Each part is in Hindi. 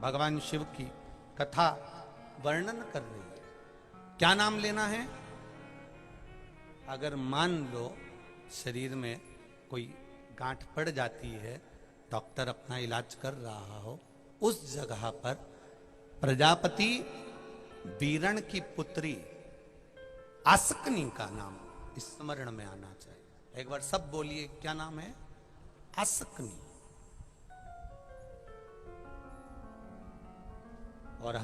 भगवान शिव की कथा वर्णन कर रही है। क्या नाम लेना है? अगर मान लो शरीर में कोई गांठ पड़ जाती है, डॉक्टर अपना इलाज कर रहा हो, उस जगह पर प्रजापति वीरण की पुत्री आसकनी का नाम स्मरण में आना चाहिए। एक बार सब बोलिए, क्या नाम है? आसकनी। और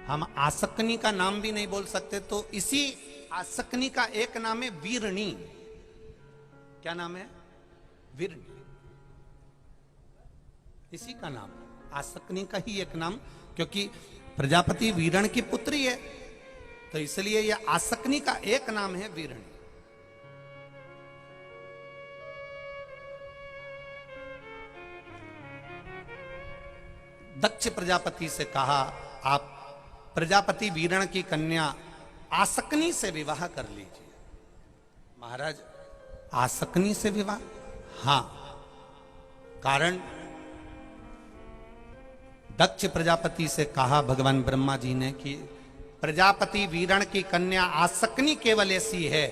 हम आसकनी का नाम भी नहीं बोल सकते, तो इसी आसकनी का एक नाम है वीरणी। क्या नाम है? वीरणी। इसी का नाम आसकनी का ही एक नाम, क्योंकि प्रजापति वीरण की पुत्री है, तो इसलिए यह आसकनी का एक नाम है वीरणी। दक्ष प्रजापति से कहा, आप प्रजापति वीरण की कन्या आसकनी से विवाह कर लीजिए। महाराज, आसकनी से विवाह? हां, कारण दक्ष प्रजापति से कहा भगवान ब्रह्मा जी ने कि प्रजापति वीरण की कन्या आसकनी केवल ऐसी है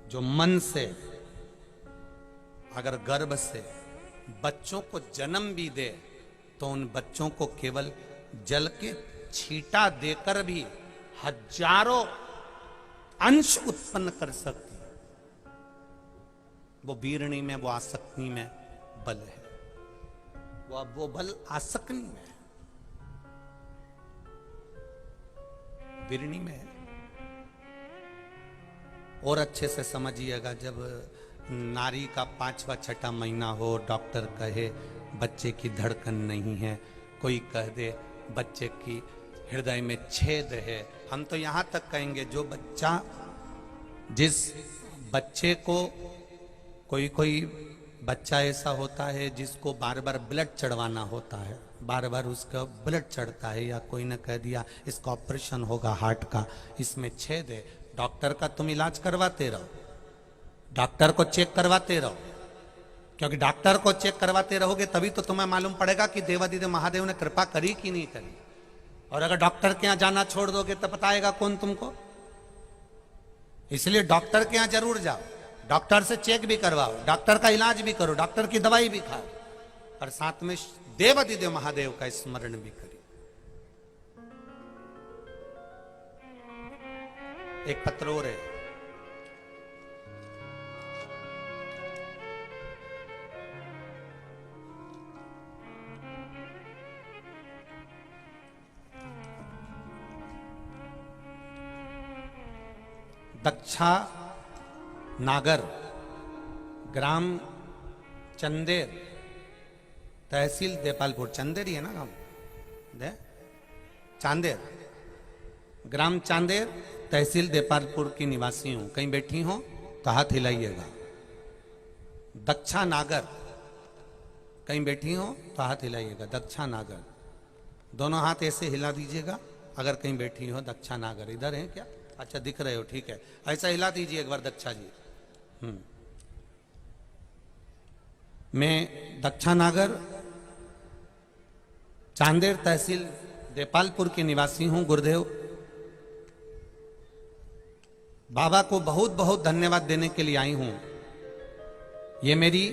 जो मन से, अगर गर्भ से बच्चों को जन्म भी दे तो उन बच्चों को केवल जल के छींटा देकर भी हजारों अंश उत्पन्न कर सकती है। वो वीरणी में, वो आसकनी में बल है। वो बल आसकनी में है, वीरणी में है। और अच्छे से समझिएगा, जब नारी का 5वां 6ठा महीना हो, डॉक्टर कहे बच्चे की धड़कन नहीं है, कोई कह दे बच्चे की हृदय में छेद है, हम तो यहां तक कहेंगे जिस बच्चे को, कोई बच्चा ऐसा होता है जिसको बार बार ब्लड चढ़वाना होता है, बार बार उसका ब्लड चढ़ता है, या कोई ने कह दिया इसका ऑपरेशन होगा हार्ट का, इसमें छेद है, डॉक्टर का तुम इलाज करवाते रहो, डॉक्टर को चेक करवाते रहो, क्योंकि डॉक्टर को चेक करवाते रहोगे तभी तो तुम्हें मालूम पड़ेगा कि देवादिदेव महादेव ने कृपा करी कि नहीं करी। और अगर डॉक्टर के यहां जाना छोड़ दोगे तो बताएगा कौन तुमको? इसलिए डॉक्टर के यहां जरूर जाओ, डॉक्टर से चेक भी करवाओ, डॉक्टर का इलाज भी करो, डॉक्टर की दवाई भी खाओ, और साथ में देवादिदेव महादेव का स्मरण भी करिए। एक पत्र और है, दक्षा नागर, ग्राम चंदेर, तहसील देपालपुर। चंदेर ही है ना गांव? चांदेर, ग्राम चांदेर, तहसील देपालपुर की निवासी हूं। कहीं बैठी हो तो हाथ हिलाइएगा। दक्षा नागर, कहीं बैठी हो तो हाथ हिलाइएगा। दक्षा नागर, दोनों हाथ ऐसे हिला दीजिएगा अगर कहीं बैठी हो। दक्षा नागर इधर है क्या? अच्छा, दिख रहे हो, ठीक है, ऐसा हिला दीजिए एक बार दक्षा जी। मैं दक्षा नागर, चांदेर तहसील देपालपुर के निवासी हूं। गुरुदेव बाबा को बहुत बहुत धन्यवाद देने के लिए आई हूं। ये मेरी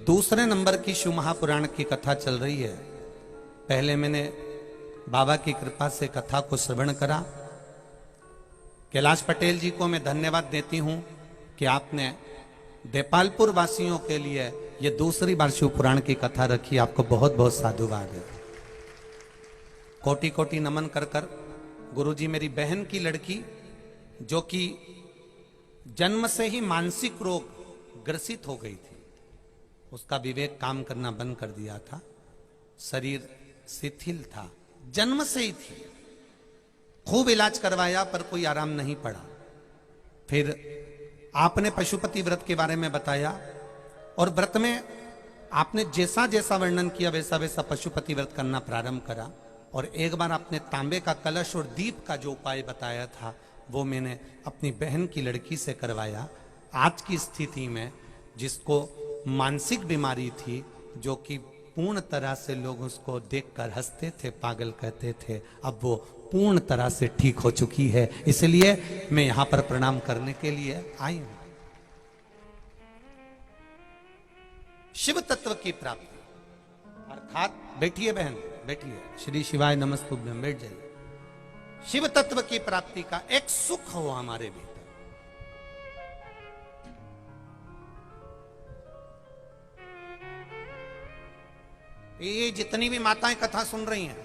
दूसरे नंबर की शिव महापुराण की कथा चल रही है। पहले मैंने बाबा की कृपा से कथा को श्रवण करा। कैलाश पटेल जी को मैं धन्यवाद देती हूं कि आपने देपालपुर वासियों के लिए ये दूसरी बार शिव पुराण की कथा रखी। आपको बहुत बहुत साधुवाद है। कोटि कोटि नमन कर कर। गुरुजी, मेरी बहन की लड़की जो कि जन्म से ही मानसिक रोग ग्रसित हो गई थी, उसका विवेक काम करना बंद कर दिया था, शरीर शिथिल था, जन्म से ही थी। खूब इलाज करवाया पर कोई आराम नहीं पड़ा। फिर आपने पशुपति व्रत के बारे में बताया, और व्रत में आपने जैसा जैसा वर्णन किया वैसा वैसा पशुपति व्रत करना प्रारंभ करा। और एक बार आपने तांबे का कलश और दीप का जो उपाय बताया था वो मैंने अपनी बहन की लड़की से करवाया। आज की स्थिति में जिसको मानसिक बीमारी थी जो कि पूर्ण तरह से लोग उसको देखकर हंसते थे, पागल कहते थे, अब वो पूर्ण तरह से ठीक हो चुकी है। इसलिए मैं यहां पर प्रणाम करने के लिए आई हूं। शिव तत्व की प्राप्ति अर्थात, बैठिए बहन बैठिए, श्री शिवाय नमस्तुभ्यम, बैठ जाइए। शिव तत्व की प्राप्ति का एक सुख हो हमारे भीतर। ये जितनी भी माताएं कथा सुन रही हैं,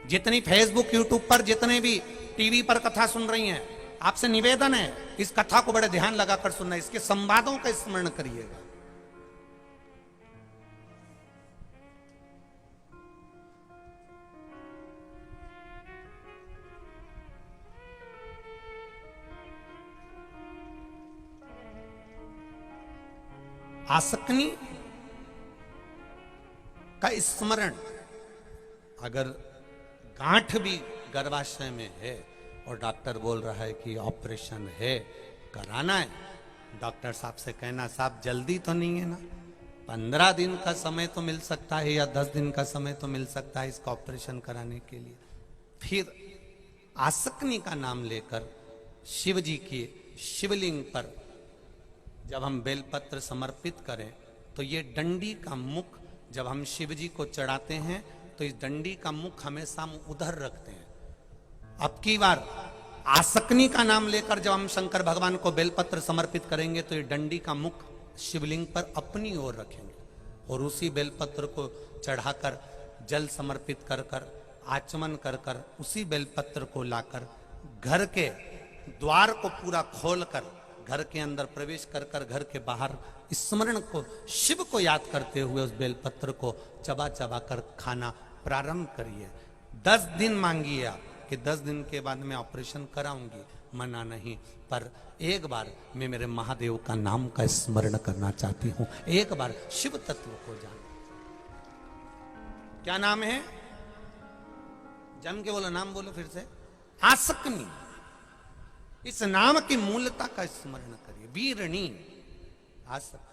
जितनी फेसबुक यूट्यूब पर, जितने भी टीवी पर कथा सुन रही हैं, आपसे निवेदन है इस कथा को बड़े ध्यान लगाकर सुनना, इसके संवादों का स्मरण करिएगा। आसक्ति का स्मरण, अगर गांठ भी गर्भाशय में है और डॉक्टर बोल रहा है कि ऑपरेशन है, कराना है, डॉक्टर साहब से कहना साहब जल्दी तो नहीं है ना, 15 दिन का समय तो मिल सकता है या 10 दिन का समय तो मिल सकता है इसका ऑपरेशन कराने के लिए। फिर आसक्ति का नाम लेकर शिव जी की शिवलिंग पर जब हम बेलपत्र समर्पित करें तो ये डंडी का मुख जब हम शिव जी को चढ़ाते हैं तो इस डंडी का मुख हमेशा हम उधर रखते हैं। अब की बार आसक्ति का नाम लेकर जब हम शंकर भगवान को बेलपत्र समर्पित करेंगे तो ये डंडी का मुख शिवलिंग पर अपनी ओर रखेंगे और उसी बेलपत्र को चढ़ाकर जल समर्पित कर कर, आचमन कर कर, उसी बेलपत्र को लाकर घर के द्वार को पूरा खोलकर घर के अंदर प्रवेश कर कर घर के बाहर स्मरण को, शिव को याद करते हुए उस बेलपत्र को चबा चबा कर खाना प्रारंभ करिए। 10 दिन मांगिए आप कि 10 दिन के बाद मैं ऑपरेशन कराऊंगी, मना नहीं, पर एक बार मैं मेरे महादेव का नाम का स्मरण करना चाहती हूं, एक बार शिव तत्व को जान। क्या नाम है? जम के बोलो, नाम बोलो फिर से। आसक्ति। इस नाम की मूलता का स्मरण करिए। वीरणी आसक्ति।